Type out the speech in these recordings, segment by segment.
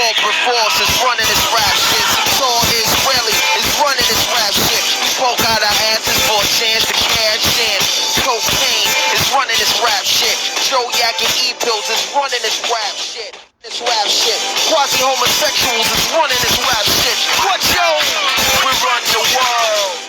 corporate force is running this rap shit. Saw Israeli is running this rap shit. We poke out our asses for a chance to cash in. Cocaine is running this rap shit. Joe Yak and E-Pills is running this rap shit. This rap shit. Quasi-homosexuals is running this rap shit. What, yo? We run the world.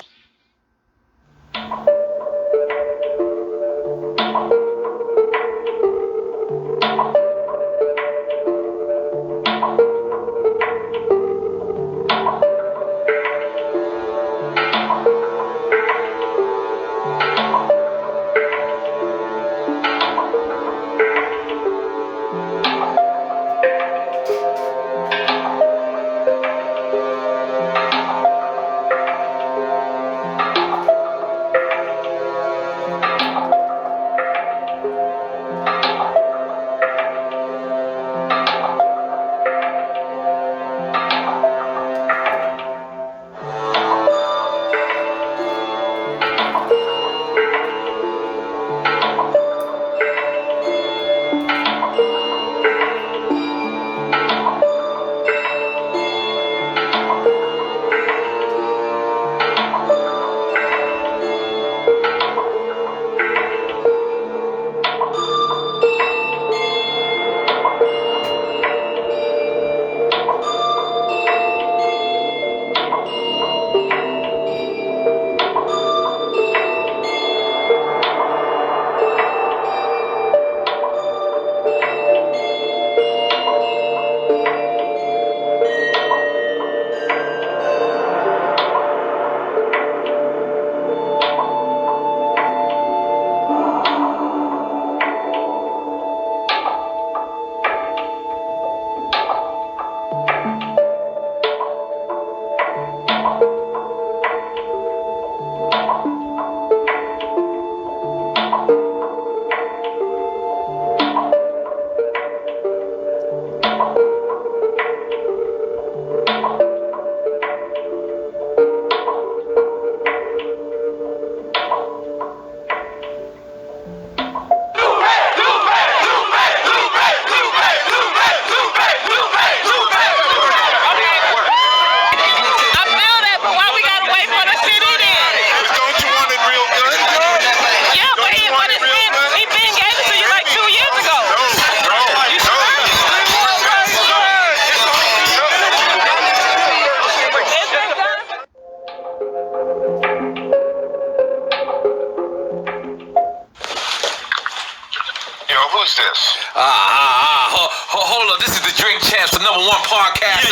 Who's this? Hold up. This is the Drink Champs, the #1 podcast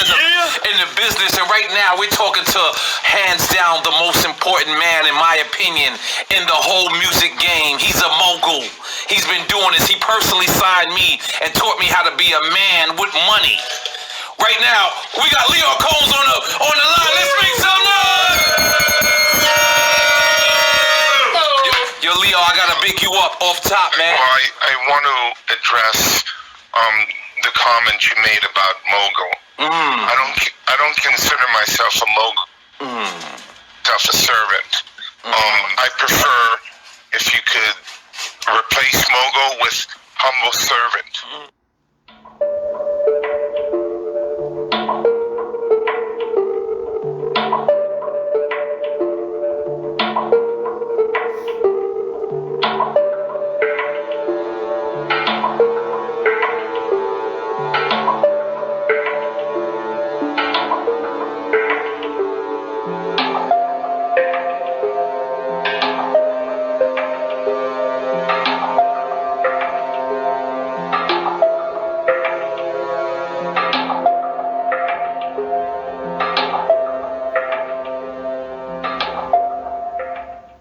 in the business. And right now, we're talking to, hands down, the most important man, in my opinion, in the whole music game. He's a mogul. He's been doing this. He personally signed me and taught me how to be a man with money. Right now, we got Lyor Combs on the line. Let's make some noise! Yo, Lyor, I gotta big you up off top, man. Well, I want to address the comment you made about mogul. I don't consider myself a mogul. Myself a servant. I prefer if you could replace mogul with humble servant.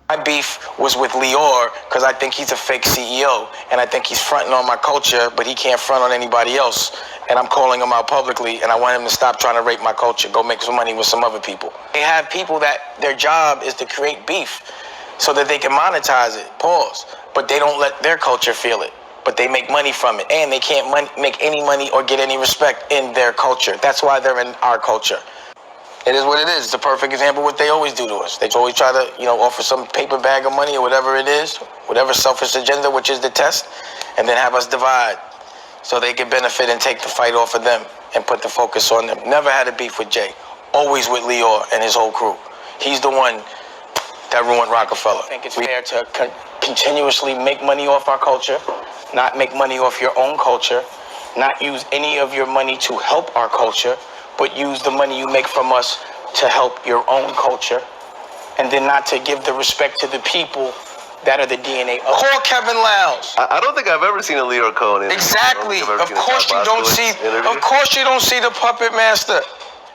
My beef was with Lyor because I think he's a fake CEO and I think he's fronting on my culture, but he can't front on anybody else. And I'm calling him out publicly, and I want him to stop trying to rape my culture. Go make some money with some other people. They have people that their job is to create beef so that they can monetize it. Pause. But they don't let their culture feel it. But they make money from it, and they can't make any money or get any respect in their culture. That's why they're in our culture. It is what it is. It's a perfect example of what they always do to us. They always try to, offer some paper bag of money or whatever it is, whatever selfish agenda, which is the test, and then have us divide so they can benefit and take the fight off of them. and put the focus on them. Never had a beef with Jay. Always with Lior and his whole crew. He's the one that ruined Rockefeller. I think it's fair to continuously make money off our culture, not make money off your own culture, not use any of your money to help our culture, but use the money you make from us to help your own culture, and then not to give the respect to the people that are the DNA of. Call Kevin Lowndes. I don't think I've ever seen a Lior Cohen interview. Exactly. Of course you don't see. Of course you don't see the puppet master.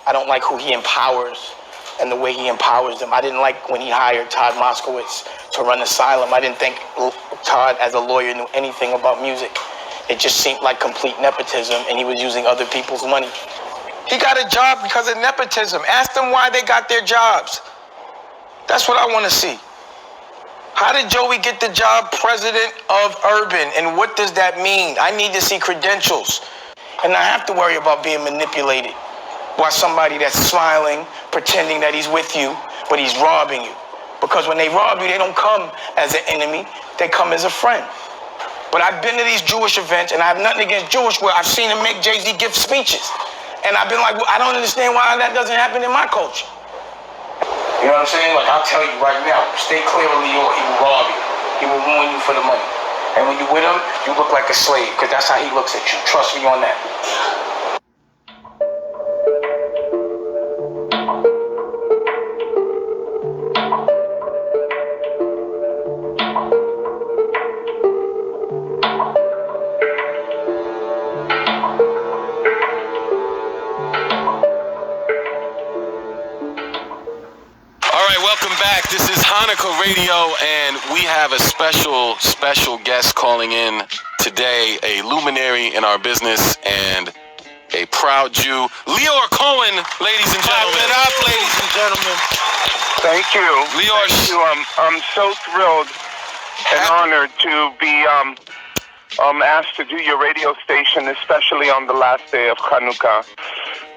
I don't like who he empowers and the way he empowers them. I didn't like when he hired Todd Moskowitz to run Asylum. I didn't think Todd, as a lawyer, knew anything about music. It just seemed like complete nepotism, and he was using other people's money. He got a job because of nepotism. Ask them why they got their jobs. That's what I want to see. How did Joey get the job president of Urban, and what does that mean? I need to see credentials. And I have to worry about being manipulated by somebody that's smiling, pretending that he's with you, but he's robbing you. Because when they rob you, they don't come as an enemy, they come as a friend. But I've been to these Jewish events, and I have nothing against Jewish, where I've seen him make Jay-Z give speeches. And I've been like, well, I don't understand why that doesn't happen in my culture. You know what I'm saying? Like, I'll tell you right now, stay clear of Lior. He will rob you. He will ruin you for the money. And when you're with him, you look like a slave, because that's how he looks at you. Trust me on that. Welcome back. This is Hanukkah Radio, and we have a special guest calling in today, a luminary in our business and a proud Jew, Lior Cohen, ladies and gentlemen. Clap it up, ladies and gentlemen. Thank you. Lior, Thank you. I'm so thrilled and honored to be asked to do your radio station, especially on the last day of Hanukkah.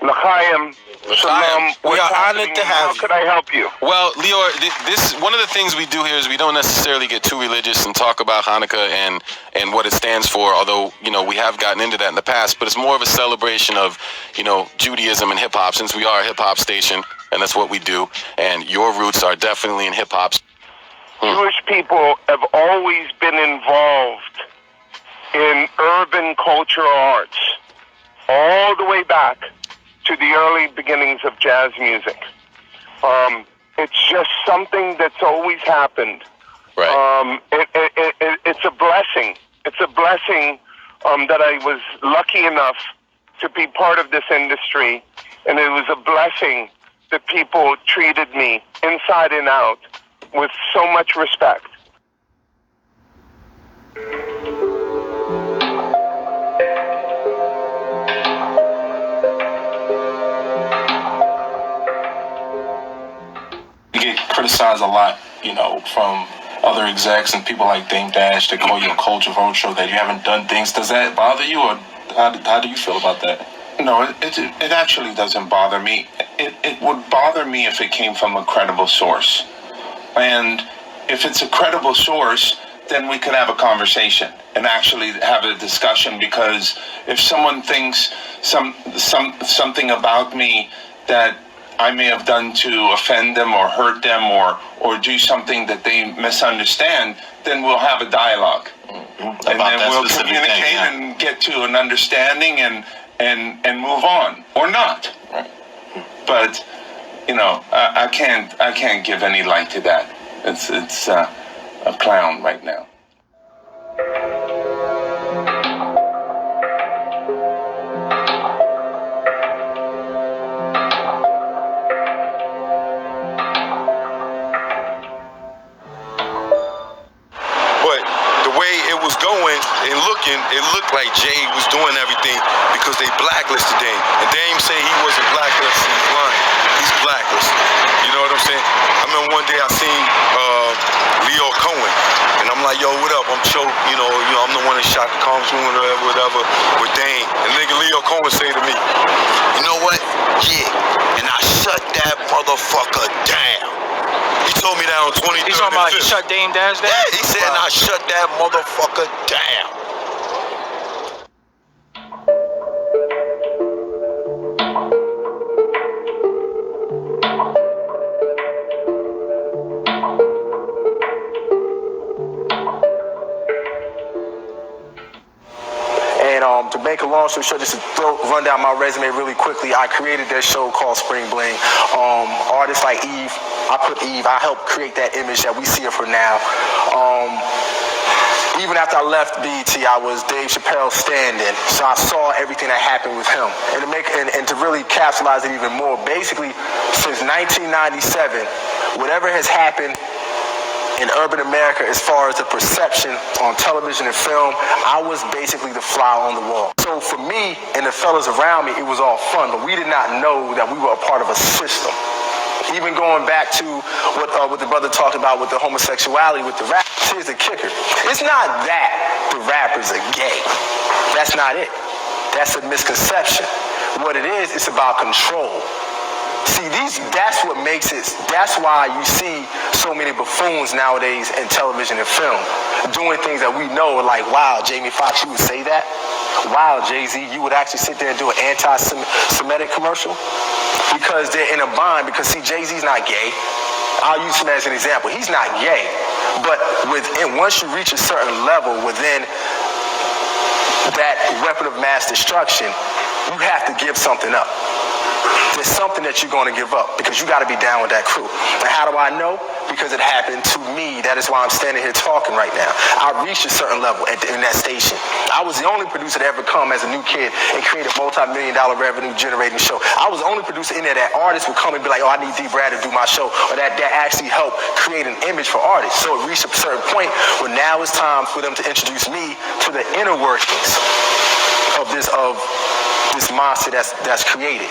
L'chaim. Shalom. We are honored to have you. How could I help you? Well, Lior, this one of the things we do here is we don't necessarily get too religious and talk about Hanukkah and what it stands for, although, you know, we have gotten into that in the past, but it's more of a celebration of, you know, Judaism and hip-hop, since we are a hip-hop station, and that's what we do, and your roots are definitely in hip-hop. Jewish people have always been involved in urban cultural arts, all the way back to the early beginnings of jazz music. It's just something that's always happened. Right. It's a blessing. It's a blessing that I was lucky enough to be part of this industry, and it was a blessing that people treated me inside and out with so much respect. Criticized a lot, you know, from other execs and people like Dame Dash that call you a culture vulture, that you haven't done things. Does that bother you, or how do you feel about that? No, it actually doesn't bother me. It would bother me if it came from a credible source. And if it's a credible source, then we could have a conversation and actually have a discussion, because if someone thinks something about me that I may have done to offend them or hurt them or do something that they misunderstand, then we'll have a dialogue. And then we'll communicate and get to an understanding and move on, or not. Right. But, you know, I can't give any light to that. It's a clown right now. It looked like Jay was doing everything because they blacklisted Dame. And Dame say he wasn't blacklisted, he's lying. He's blacklisted. You know what I'm saying? I remember one day I seen Lior Cohen, and I'm like, yo, what up? I'm Choke, you know, I'm the one that shot the congresswoman or whatever with Dame. And nigga Lior Cohen say to me, you know what? Yeah, and I shut that motherfucker down. He told me that on 23rd. He's talking about he shut Dame Dash down? Yeah, he said, I shut that motherfucker down. long story short, just to run down my resume really quickly, I created that show called Spring Bling. Artists like Eve, I helped create that image that we see of her now. Even after I left BET, I was Dave Chappelle's stand-in, so I saw everything that happened with him. And to really capitalize it even more, basically, since 1997, whatever has happened in urban America as far as the perception on television and film, I was basically the fly on the wall. So for me and the fellas around me, it was all fun, but we did not know that we were a part of a system. Even going back to what the brother talked about with the homosexuality with the rap, here's the kicker. It's not that the rappers are gay. That's not it. That's a misconception. What it is, it's about control. See, that's what makes it, that's why you see so many buffoons nowadays in television and film, doing things that we know are like, wow, Jamie Foxx, you would say that? Wow, Jay-Z, you would actually sit there and do an anti-Semitic commercial? Because they're in a bind, because see, Jay-Z's not gay. I'll use him as an example. He's not gay, but once you reach a certain level within that weapon of mass destruction, you have to give something up. There's something that you're going to give up because you got to be down with that crew. And how do I know? Because it happened to me. That is why I'm standing here talking right now. I reached a certain level in that station. I was the only producer to ever come as a new kid and create a multi-million-dollar revenue generating show. I was the only producer in there that artists would come and be like, oh, I need D. Brad to do my show, or that actually helped create an image for artists. So it reached a certain point where now it's time for them to introduce me to the inner workings of this monster that's created.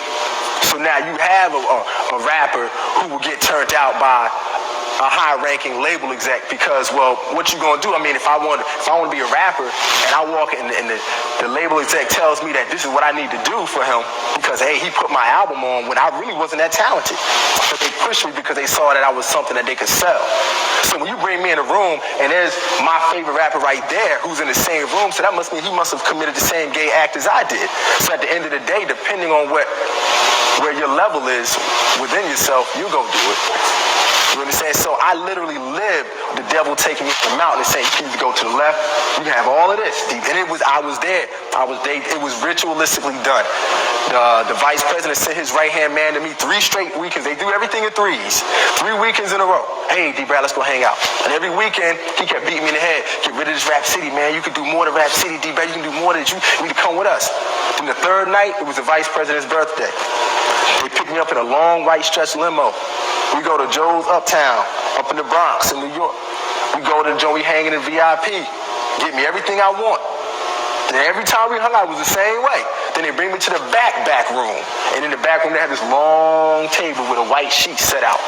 So now you have a rapper who will get turned out by a high-ranking label exec because, well, what you gonna do? I mean, if I want to be a rapper and I walk in and the label exec tells me that this is what I need to do for him because, hey, he put my album on when I really wasn't that talented. But they pushed me because they saw that I was something that they could sell. So when you bring me in a room and there's my favorite rapper right there who's in the same room, so that must mean he must have committed the same gay act as I did. So at the end of the day, depending on where your level is within yourself, you go do it. You understand? So I literally lived the devil taking me to the mountain and saying, you can go to the left, you can have all of this. And I was there. It was ritualistically done. The vice president sent his right-hand man to me 3 straight weekends. They do everything in 3s. 3 weekends in a row. Hey, D. Brad, let's go hang out. And every weekend, he kept beating me in the head. Get rid of this Rap City, man. You can do more than Rap City, D. Brad. You can do more than you need to come with us. Then the 3rd night, it was the vice president's birthday. They picked me up in a long white stretch limo. We go to Joe's Uptown, up in the Bronx, in New York. We go to Joey hanging in VIP, get me everything I want. Then every time we hung out, it was the same way. Then they bring me to the back room. And in the back room, they had this long table with a white sheet set out.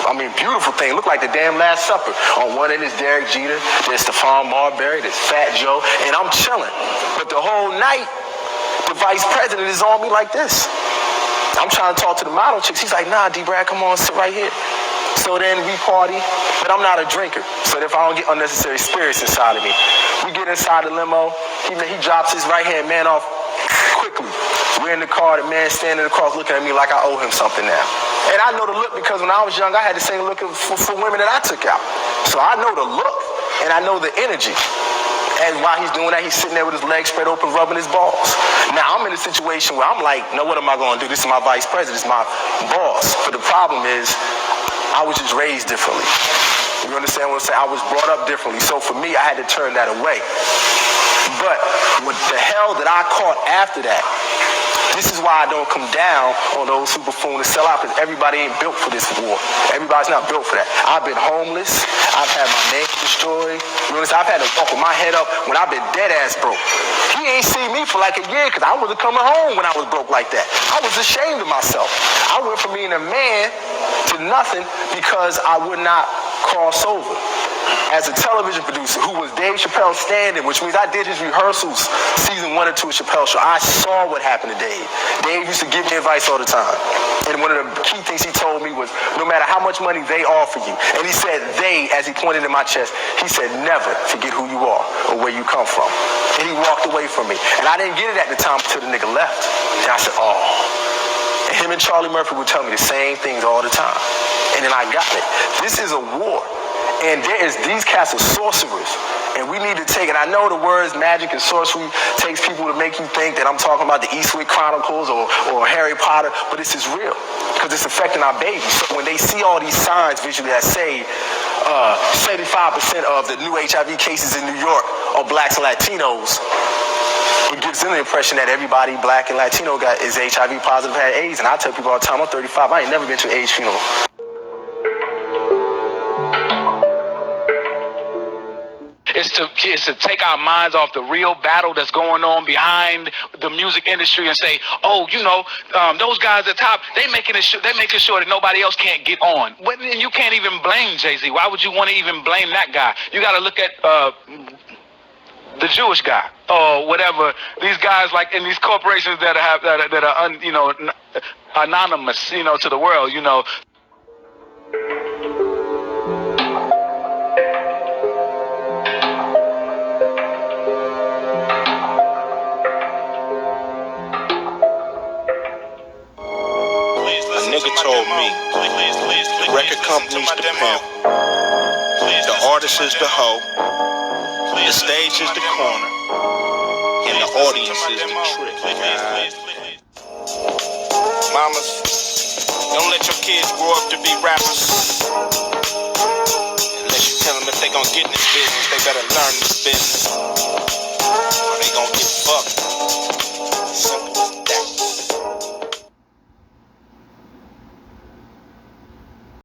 I mean, beautiful thing. Looked like the damn Last Supper. On one end is Derek Jeter, there's Stephon Marbury, there's Fat Joe, and I'm chilling. But the whole night, the vice president is on me like this. I'm trying to talk to the model chicks. He's like, nah, D. Brad, come on, sit right here. So then we party, but I'm not a drinker. So if I don't get unnecessary spirits inside of me, we get inside the limo. He drops his right-hand man off quickly. We're in the car, the man standing across looking at me like I owe him something now. And I know the look because when I was young, I had the same look for women that I took out. So I know the look, and I know the energy. And while he's doing that, he's sitting there with his legs spread open, rubbing his balls. Now, I'm in a situation where I'm like, no, what am I going to do? This is my vice president, this is my boss. But the problem is, I was just raised differently. You understand what I'm saying? I was brought up differently. So for me, I had to turn that away. But what the hell that I caught after that, this is why I don't come down on those who buffoon and sell out, because everybody ain't built for this war. Everybody's not built for that. I've been homeless. I've had my name destroyed. You know, I've had to walk with my head up when I've been dead ass broke. He ain't seen me for like a year because I wasn't coming home when I was broke like that. I was ashamed of myself. I went from being a man to nothing because I would not cross over. As a television producer who was Dave Chappelle's stand-in, which means I did his rehearsals season 1 or 2 of Chappelle's show. I saw what happened to Dave. Dave used to give me advice all the time. And one of the key things he told me was, no matter how much money they offer you, and he said they, as he pointed in my chest, he said, never forget who you are or where you come from. And he walked away from me. And I didn't get it at the time until the nigga left. And I said, oh. And him and Charlie Murphy would tell me the same things all the time. And then I got it. This is a war. And these cats are sorcerers. And we need to take, and I know the words magic and sorcery takes people to make you think that I'm talking about the Eastwick Chronicles or Harry Potter, but this is real because it's affecting our babies. So when they see all these signs visually that say 75% of the new HIV cases in New York are blacks and Latinos, it gives them the impression that everybody black and Latino is HIV positive, had AIDS. And I tell people all the time, I'm 35, I ain't never been to an AIDS funeral. It's to take our minds off the real battle that's going on behind the music industry and say, oh, those guys at top, they're making sure that nobody else can't get on. And you can't even blame Jay-Z. Why would you want to even blame that guy? You got to look at the Jewish guy or whatever. These guys like in these corporations that are anonymous, to the world, A nigga told me, the record company's the pimp, the artist is the hoe, the stage is the corner, and the audience is the trick. Mamas, don't let your kids grow up to be rappers. Unless you tell them if they gon' get in this business, they better learn this business, or they gon' get fucked.